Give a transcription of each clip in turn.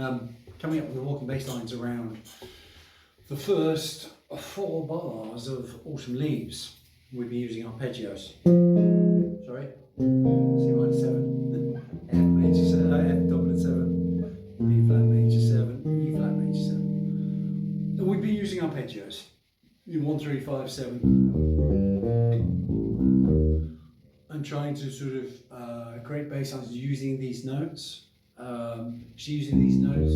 coming up with the walking bass lines around the first 4 bars of Autumn Leaves. We'll be using arpeggios. Sorry, C minor 7, F major 7, F dominant 7, B flat major 7, E flat major 7. And we'll be using arpeggios in 1, 3, 5, 7, and trying to sort of create bass lines using these notes. She's using these notes,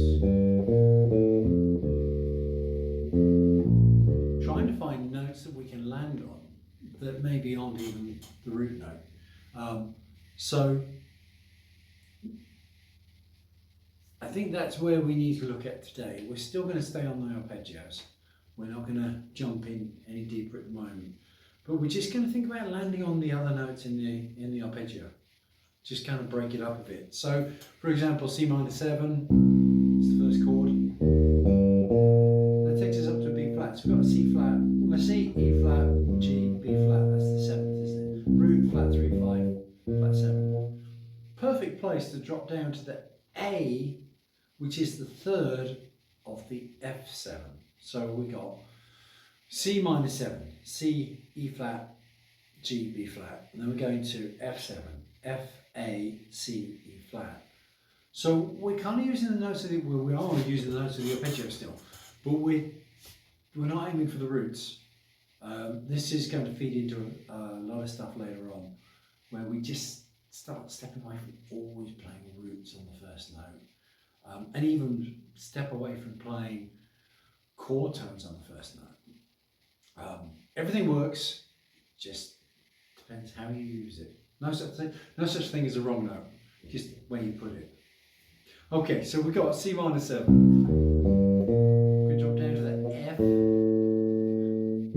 trying to find notes that we can land on that maybe aren't even the root note. So I think that's where we need to look at today. We're still going to stay on the arpeggios. We're not going to jump in any deeper at the moment, but we're just going to think about landing on the other notes in the arpeggio. Just kind of break it up a bit. So, for example, C minor 7 is the first chord. That takes us up to a B flat. So we've got a C flat, a C, E flat, G, B flat. That's the 7th, isn't it? Root, flat 3, 5, flat 7. Perfect place to drop down to the A, which is the 3rd of the F7. So we got C minor 7, C, E flat, G, B flat, and then we're going to F7, F, A, C, E flat. So we're kind of using the notes of the, well, we are using the notes of the arpeggio still, but we're not aiming for the roots. This is going to feed into a lot of stuff later on, where we just start stepping away from always playing roots on the first note, and even step away from playing chord tones on the first note. Everything works, just depends how you use it. No such thing as a wrong note, just where you put it. Okay, so we've got C minor 7. We drop down to the F.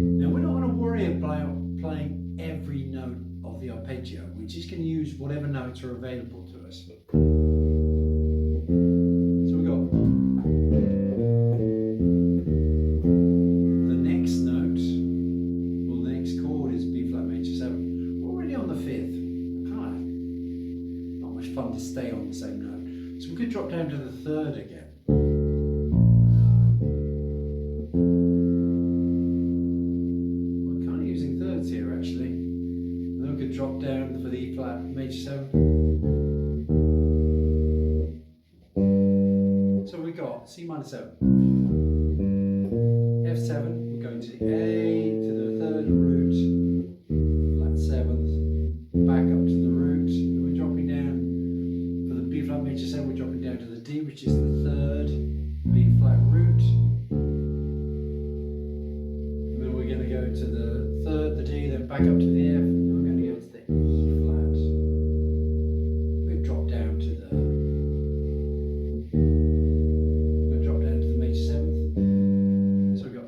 Now we're not going to worry about playing every note of the arpeggio. We're just going to use whatever notes are available to us. So we've got the next note, well, the next chord is B flat major 7. We're already on the 5th. Not much fun to stay on the same note. So we could drop down to the 3rd again. We're kind of using thirds here actually. And then we could drop down for the E flat major 7. So we got C minor 7, F7, we're going to A to the 3rd root, flat 7th, back up to the root, and we're dropping down for the B flat major 7, we're dropping down to the D, which is the 3rd B flat root, and then we're going to go to the 3rd, the D, then back up to the F, and then we're going to go to the E flat. We'll drop down to the major 7th. So we've got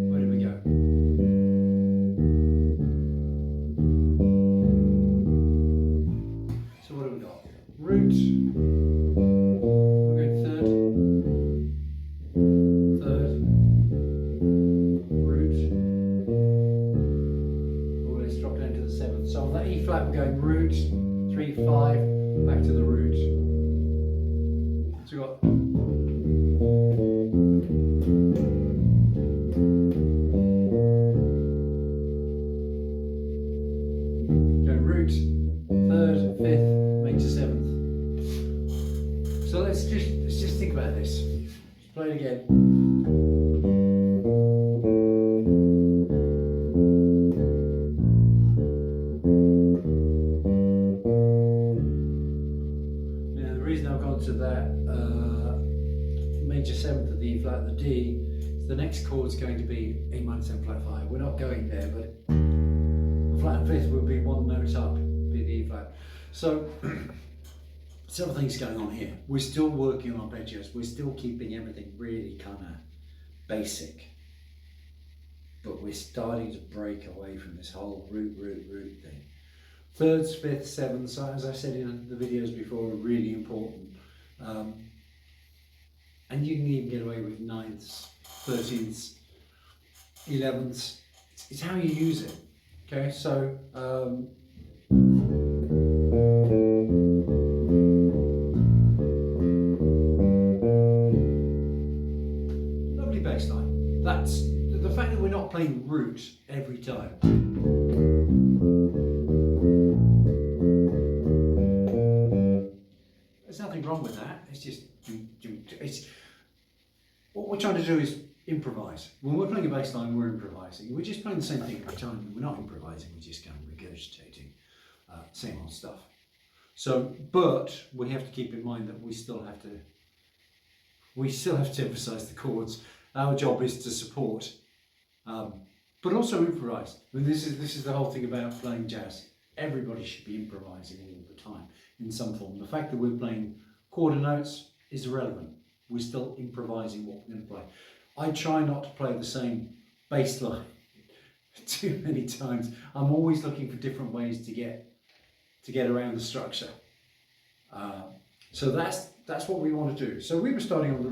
where do we go? So what do we got? Root. We're going 3rd, root. Oh, let's drop down to the 7th. So on that E flat, we're going root, 3, 5, back to the root. So we've got go root, 3rd, 5th, major 7th. So let's just think about this. Let's play it again. To that major 7th of the E flat, the D, so the next chord is going to be A minor 7 flat 5. We're not going there, but the flat and 5th will be one note up, be the E flat. So several things going on here. We're still working on arpeggios. We're still keeping everything really kind of basic, but we're starting to break away from this whole root thing. 3rds, 5th, 7th, as I said in the videos before, are really important. And you can even get away with 9ths, 13ths, 11ths. It's how you use it. Okay, so lovely bass line. That's the fact that we're not playing root every time. There's nothing wrong with that. It's just what we're trying to do is improvise. When we're playing a bass line, we're improvising. We're just playing the same thing every time. We're not improvising. We're just kind of regurgitating same old stuff. So, but we have to keep in mind that we still have to emphasize the chords. Our job is to support, but also improvise. I mean, this is the whole thing about playing jazz. Everybody should be improvising all the time in some form. The fact that we're playing quarter notes is irrelevant. We're still improvising what we're going to play. I try not to play the same bass line too many times. I'm always looking for different ways to get around the structure. So that's what we want to do. So we were starting on the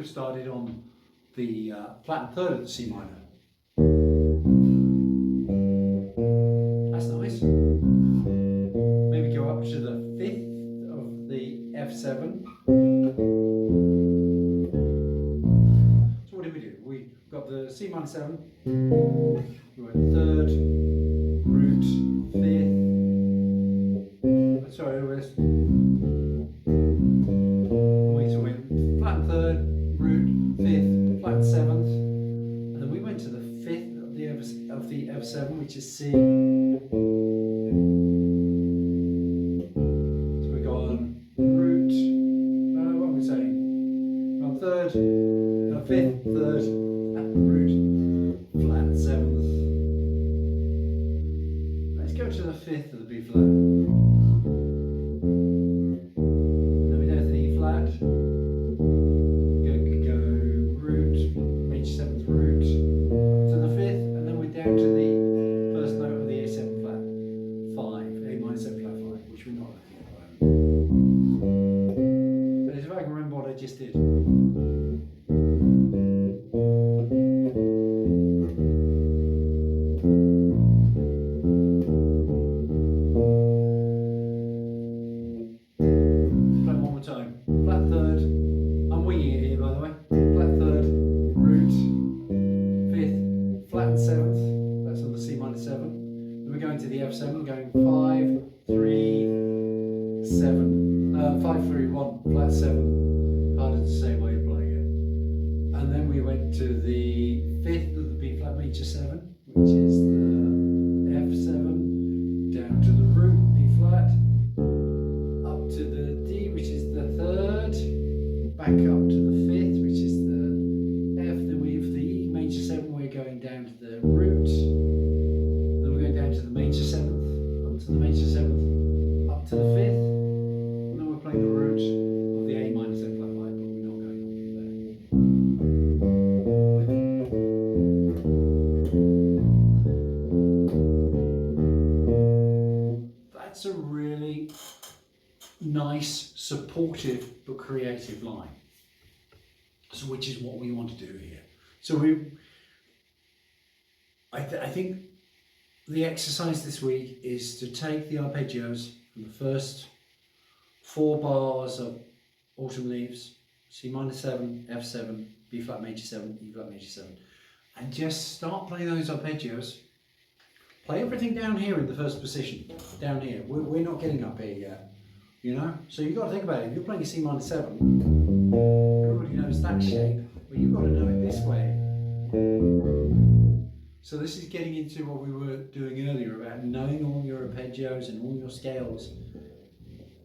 started on the flattened third of the C minor. That's nice. Maybe go up to the fifth of the F7. So what did we do? We got the C minor 7, we went third, root, fifth, sorry, it was, so we went flattened third, root, fifth, flat seventh, and then we went to the fifth of the F7, which is C. So we got on root, what are we saying? On third, fifth, third, root, flat seventh. Let's go to the fifth of the B flat. And then we go to the E flat. Seventh root to the fifth, and then we're down to the first note of the A7 flat 5, A minor 7 flat 5, which we're not looking at the moment. So if I can remember what I just did. Play one more time. Flat third. I'm winging it here, by the way. Flat third. Root, fifth, flat seventh, that's on the C minor 7. Then we're going to the F7, going 5, 3, 7, 5, 3, 1, flat 7. Harder to say while you're playing it. And then we went to the fifth of the B flat major 7, which is the F7, down to the root, B flat, up to the D, which is the third, back up to the fifth, which is the F, then we have the E major 7, we're going down to the root, then we're going down to the major 7th, up to the major 7th, up to the 5th, and then we're playing the root of the A minor 7 flat 5, but we're not going on from there. That's a really nice, supportive, but creative line. So, which is what we want to do here. So I think the exercise this week is to take the arpeggios from the first 4 bars of Autumn Leaves, C minor 7, F7, B flat major 7, E flat major 7, and just start playing those arpeggios. Play everything down here in the first position, down here. We're not getting up here yet, you know? So you've got to think about it. If you're playing a C minor 7, everybody knows that shape, but you've got to know it this way. So this is getting into what we were doing earlier about knowing all your arpeggios and all your scales,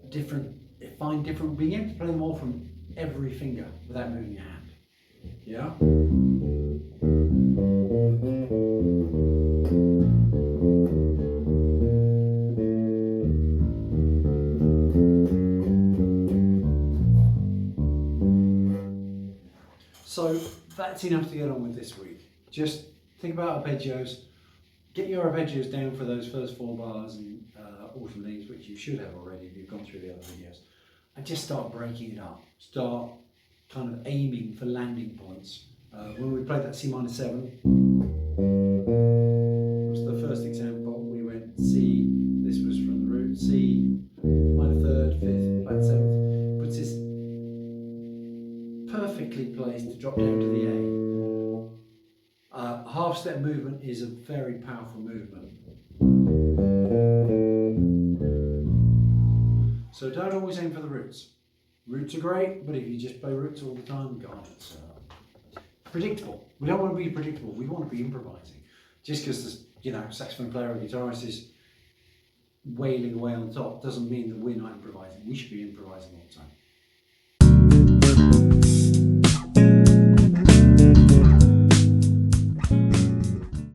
being able to play them all from every finger without moving your hand. Yeah? So that's enough to get on with this week. Just think about arpeggios. Get your arpeggios down for those first 4 bars in Autumn Leaves, which you should have already if you've gone through the other videos. and just start breaking it up. Start kind of aiming for landing points. When we played that C minor 7, was the first example. We went C, this was from the root, C, minor 3rd, 5th, flat 7th. Puts this perfectly placed to drop down to the A. Half step movement is a very powerful movement. So don't always aim for the roots. Roots are great, but if you just play roots all the time, God, it's predictable. We don't want to be predictable. We want to be improvising. Just because saxophone player or guitarist is wailing away on the top doesn't mean that we're not improvising. We should be improvising all the time.